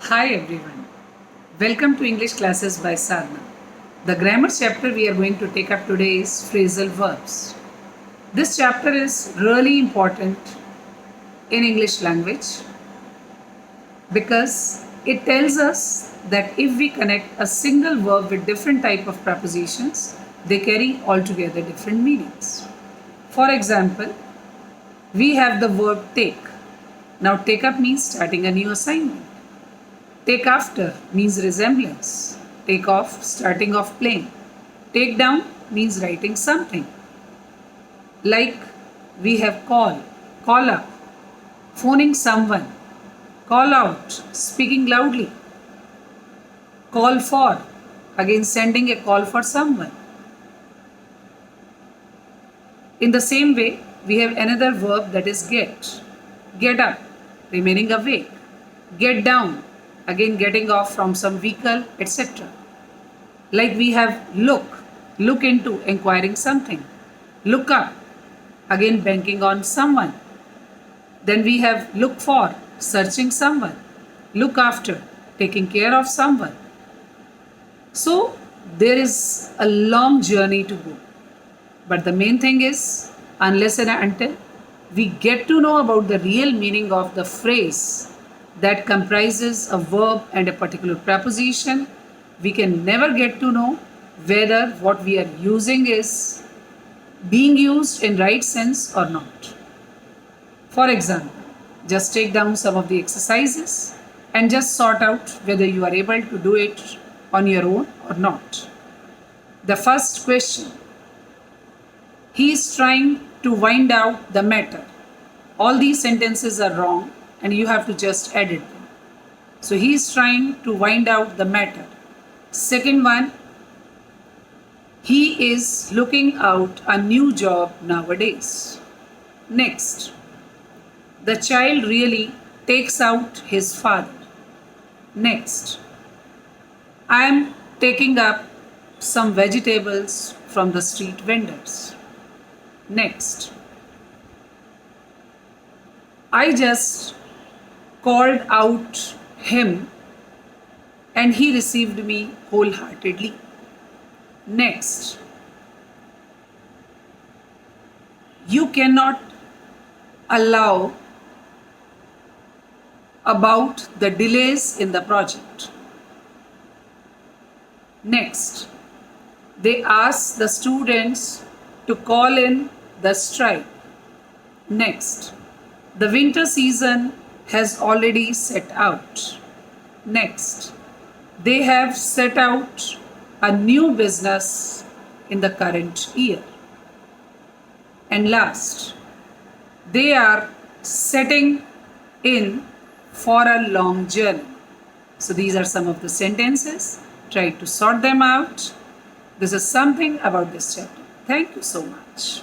Hi everyone. Welcome to English classes by Sadhna. The grammar chapter we are going to take up today is phrasal verbs. This chapter is really important in English language because it tells us that if we connect a single verb with different type of prepositions, they carry altogether different meanings. For example, we have the verb take. Now take up means starting a new assignment. Take after means resemblance. Take off, starting off playing. Take down means writing something. Like we have call up, phoning someone, call out, speaking loudly. Call for, again sending a call for someone. In the same way, we have another verb that is get. Get up, remaining awake. Get down, again getting off from some vehicle, etc. Like we have look into, inquiring something. Look up, again banking on someone. Then we have look for, searching someone. Look after, taking care of someone. So there is a long journey to go. But the main thing is, unless and until we get to know about the real meaning of the phrase that comprises a verb and a particular preposition, we can never get to know whether what we are using is being used in right sense or not. For example, just take down some of the exercises and just sort out whether you are able to do it on your own or not. The first question: he is trying to wind out the matter. All these sentences are wrong and you have to just edit them. So he is trying to wind out the matter. Second one, he is looking out a new job nowadays. Next, the child really takes out his father. Next, I am taking up some vegetables from the street vendors. Next, I just called out him and he received me wholeheartedly. Next, you cannot allow about the delays in the project. Next, they ask the students to call in the strike. Next, the winter season has already set out. Next, they have set out a new business in the current year. And last, they are setting in for a long journey. So these are some of the sentences. Try to sort them out. This is something about this chapter. Thank you so much.